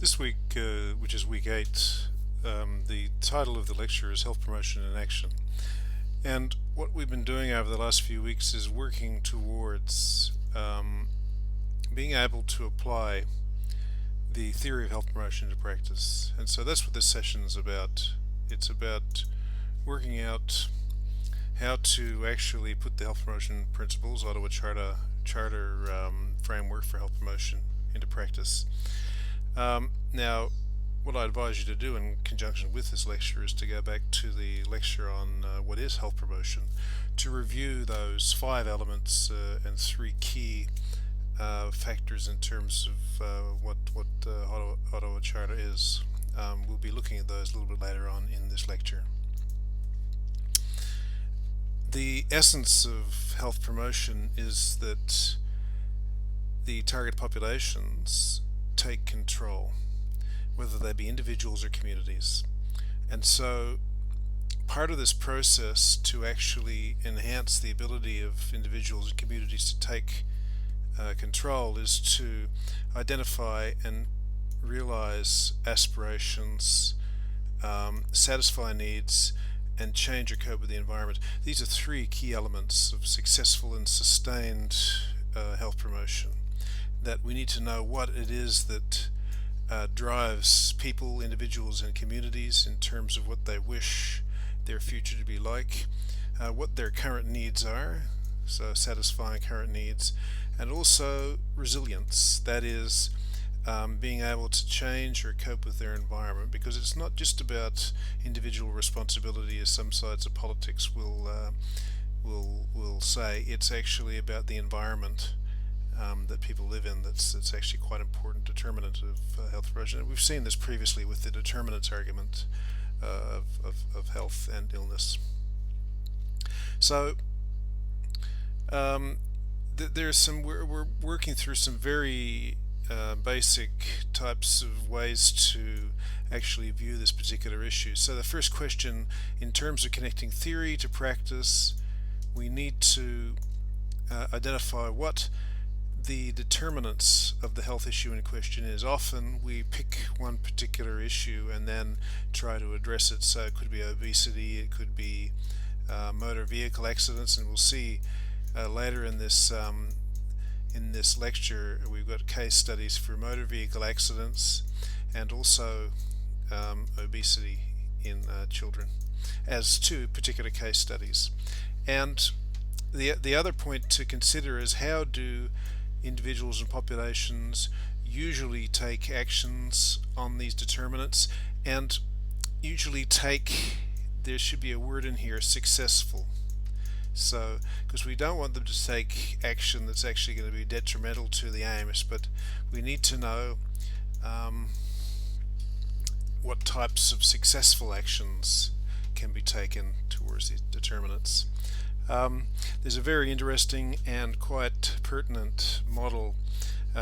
This week, which is week 8, the title of the lecture is Health Promotion in Action. And what we've been doing over the last few weeks is working towards being able to apply the theory of health promotion into practice. And so that's what this session is about. It's about working out how to actually put the health promotion principles, Ottawa Charter framework for health promotion, into practice. Now, what I advise you to do in conjunction with this lecture is to go back to the lecture on what is health promotion, to review those 5 elements and 3 key factors in terms of what Ottawa Charter is. We'll be looking at those a little bit later on in this lecture. The essence of health promotion is that the target populations take control, whether they be individuals or communities. And so part of this process to actually enhance the ability of individuals and communities to take control is to identify and realize aspirations, satisfy needs, and change or cope with the environment. These are 3 key elements of successful and sustained health promotion. That we need to know what it is that drives people, individuals, and communities in terms of what they wish their future to be like, what their current needs are, so satisfying current needs, and also resilience, that is, being able to change or cope with their environment, because it's not just about individual responsibility, as some sides of politics will say. It's actually about the environment that people live in that's actually quite important determinant of health promotion. And we've seen this previously with the determinants argument of health and illness. So we're working through some very basic types of ways to actually view this particular issue. So the first question, in terms of connecting theory to practice, we need to identify what the determinants of the health issue in question is. Often we pick one particular issue and then try to address it. So it could be obesity, it could be motor vehicle accidents, and we'll see later in this lecture we've got case studies for motor vehicle accidents and also obesity in children as 2 particular case studies. And the other point to consider is, how do individuals and populations usually take actions on these determinants, and usually take, there should be a word in here, successful. So, because we don't want them to take action that's actually going to be detrimental to the aims, but we need to know what types of successful actions can be taken towards these determinants. There's a very interesting and quite pertinent model.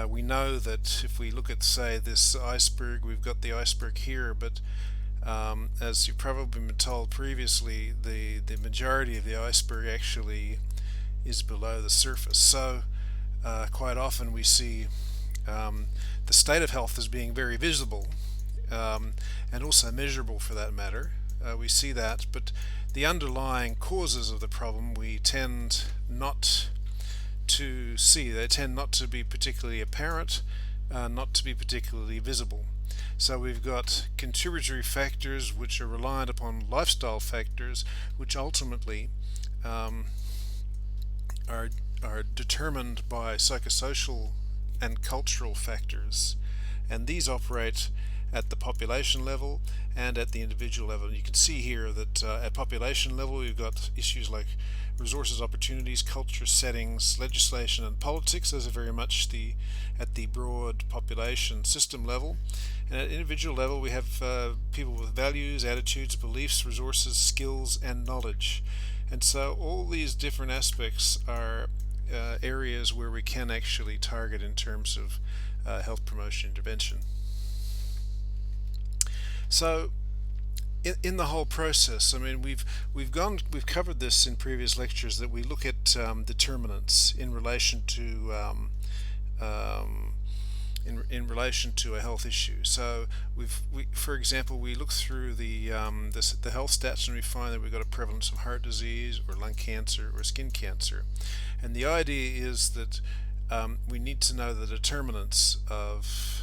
We know that if we look at, say, this iceberg, we've got the iceberg here, but as you've probably been told previously, the majority of the iceberg actually is below the surface. So quite often we see the state of health as being very visible and also measurable for that matter. We see that, but the underlying causes of the problem we tend not to see. They tend not to be particularly apparent, not to be particularly visible. So we've got contributory factors which are reliant upon lifestyle factors, which ultimately are determined by psychosocial and cultural factors, and these operate at the population level and at the individual level. And you can see here that at population level we've got issues like resources, opportunities, culture, settings, legislation, and politics. Those are very much at the broad population system level. And at individual level we have people with values, attitudes, beliefs, resources, skills, and knowledge. And so all these different aspects are areas where we can actually target in terms of health promotion intervention. So in the whole process, I mean, we've covered this in previous lectures, that we look at determinants in relation to in relation to a health issue. So for example, we look through the health stats and we find that we've got a prevalence of heart disease or lung cancer or skin cancer, and the idea is that we need to know the determinants of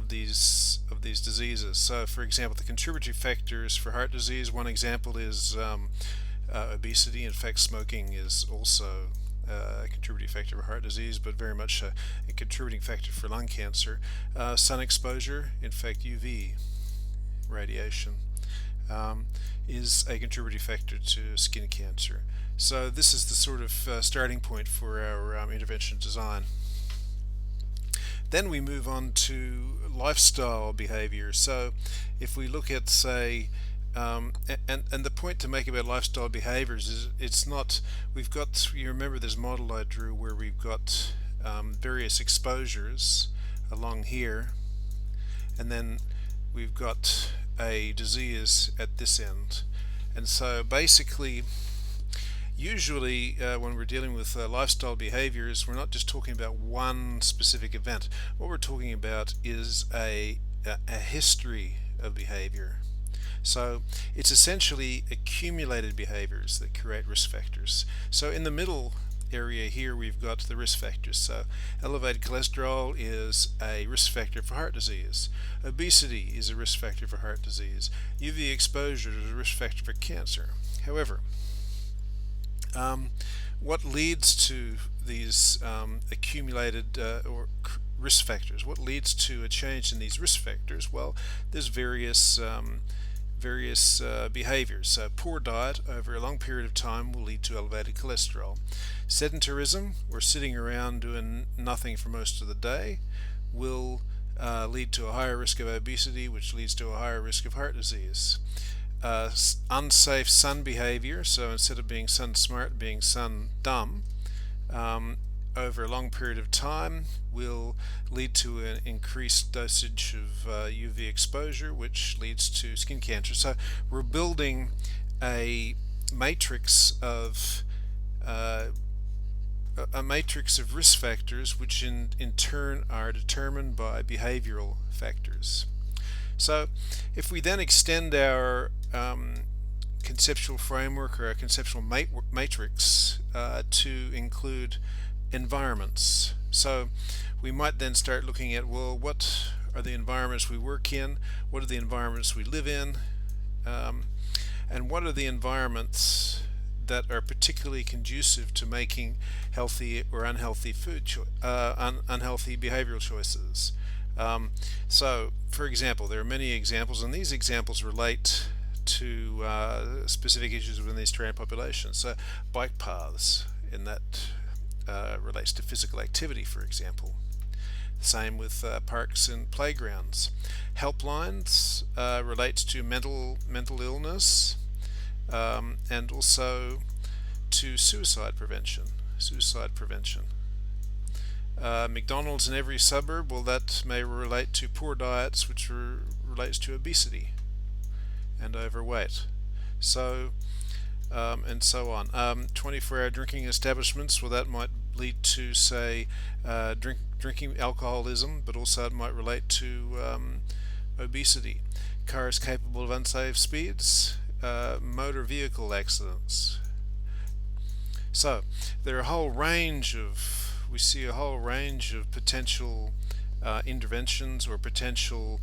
these diseases. So, for example, the contributory factors for heart disease. One example is obesity. In fact, smoking is also a contributing factor for heart disease, but very much a contributing factor for lung cancer. Sun exposure, in fact, UV radiation, is a contributing factor to skin cancer. So this is the sort of starting point for our intervention design. Then we move on to lifestyle behavior. So if we look at, say, and the point to make about lifestyle behaviors is it's not, we've got, you remember this model I drew where we've got various exposures along here, and then we've got a disease at this end. And so basically, usually when we're dealing with lifestyle behaviors, we're not just talking about one specific event. What we're talking about is a history of behavior. So it's essentially accumulated behaviors that create risk factors. So in the middle area here we've got the risk factors. So elevated cholesterol is a risk factor for heart disease. Obesity is a risk factor for heart disease. UV exposure is a risk factor for cancer. However, what leads to these accumulated risk factors? What leads to a change in these risk factors? Well, there's various behaviors. So poor diet over a long period of time will lead to elevated cholesterol. Sedentarism, or sitting around doing nothing for most of the day, will lead to a higher risk of obesity, which leads to a higher risk of heart disease. Unsafe sun behavior, so instead of being sun smart, being sun dumb, over a long period of time will lead to an increased dosage of UV exposure, which leads to skin cancer. So we're building a matrix of risk factors, which in turn are determined by behavioral factors. So if we then extend our conceptual framework or our conceptual matrix to include environments, so we might then start looking at, well, what are the environments we work in, what are the environments we live in, and what are the environments that are particularly conducive to making healthy or unhealthy unhealthy behavioral choices. So, for example, there are many examples, and these examples relate to specific issues within the Australian population. So, bike paths, and that relates to physical activity, for example. Same with parks and playgrounds. Helplines relates to mental illness, and also to suicide prevention. McDonald's in every suburb, well, that may relate to poor diets, which relates to obesity and overweight. So, and so on. 24-hour drinking establishments, well, that might lead to, say, drinking alcoholism, but also it might relate to obesity. Cars capable of unsafe speeds, motor vehicle accidents. So there are a whole range of, we see a whole range of potential interventions or potential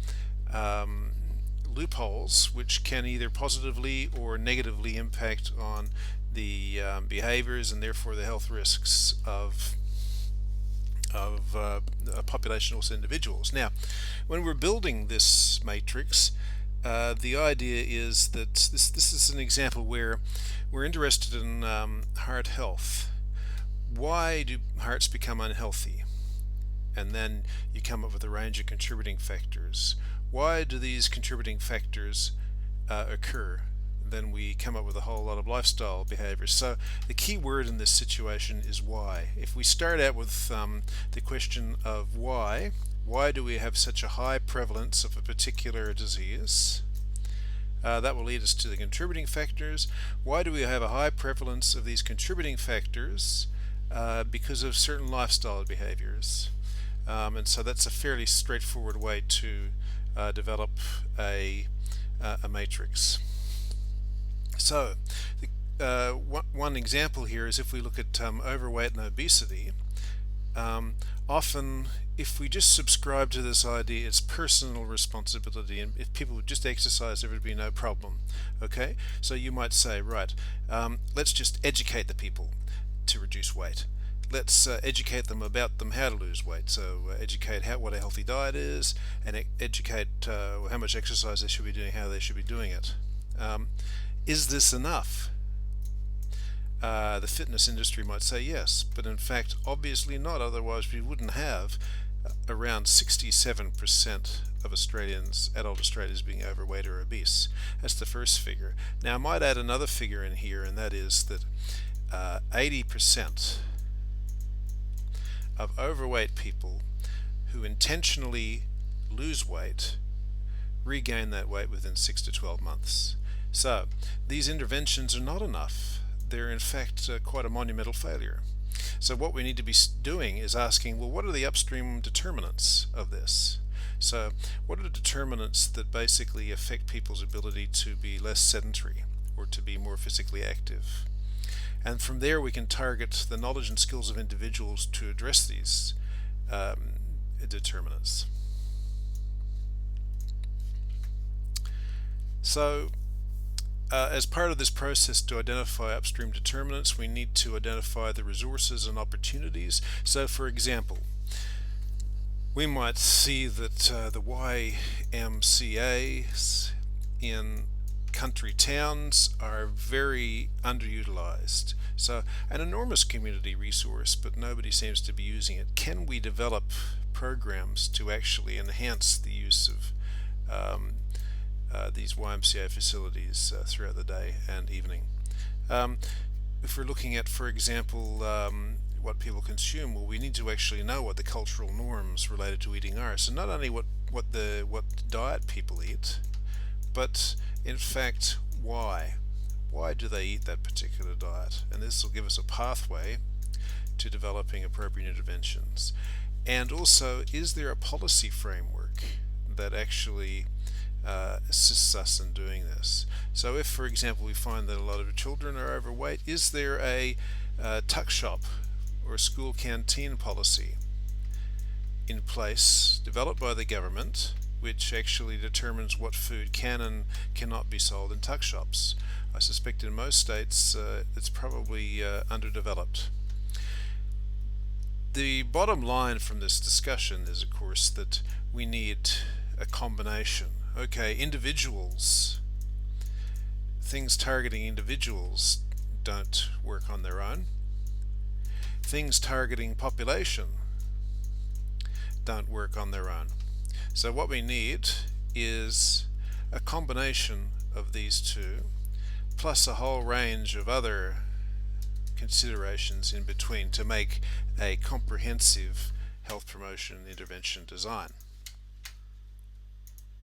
loopholes which can either positively or negatively impact on the behaviors and therefore the health risks of a population, also individuals. Now, when we're building this matrix, the idea is that this is an example where we're interested in heart health. Why do hearts become unhealthy? And then you come up with a range of contributing factors. Why do these contributing factors occur? Then we come up with a whole lot of lifestyle behaviors. So the key word in this situation is why. If we start out with the question of why do we have such a high prevalence of a particular disease? That will lead us to the contributing factors. Why do we have a high prevalence of these contributing factors? Because of certain lifestyle behaviors. And so that's a fairly straightforward way to develop a matrix. So one example here is if we look at overweight and obesity. Often if we just subscribe to this idea, it's personal responsibility, and if people would just exercise, there would be no problem. Okay, so you might say, right, let's just educate the people to reduce weight. Let's educate them about how to lose weight. So educate what a healthy diet is, and educate how much exercise they should be doing, how they should be doing it. Is this enough? The fitness industry might say yes, but in fact obviously not, otherwise we wouldn't have around 67% of Australians, adult Australians, being overweight or obese. That's the first figure. Now I might add another figure in here, and that is that 80% of overweight people who intentionally lose weight regain that weight within 6 to 12 months. So these interventions are not enough. They're in fact quite a monumental failure. So what we need to be doing is asking, well, what are the upstream determinants of this? So what are the determinants that basically affect people's ability to be less sedentary or to be more physically active? And from there we can target the knowledge and skills of individuals to address these determinants. So as part of this process to identify upstream determinants, we need to identify the resources and opportunities. So for example, we might see that the YMCA's in country towns are very underutilized. So an enormous community resource, but nobody seems to be using it. Can we develop programs to actually enhance the use of these YMCA facilities throughout the day and evening? If we're looking at, for example, what people consume, well, we need to actually know what the cultural norms related to eating are. So not only what diet people eat, but in fact why do they eat that particular diet, and this will give us a pathway to developing appropriate interventions. And also, is there a policy framework that actually assists us in doing this? So if, for example, we find that a lot of children are overweight, is there a tuck shop or a school canteen policy in place developed by the government which actually determines what food can and cannot be sold in tuck shops? I suspect in most states it's probably underdeveloped. The bottom line from this discussion is, of course, that we need a combination. Okay, individuals, things targeting individuals don't work on their own. Things targeting population don't work on their own. So what we need is a combination of these two, plus a whole range of other considerations in between to make a comprehensive health promotion intervention design.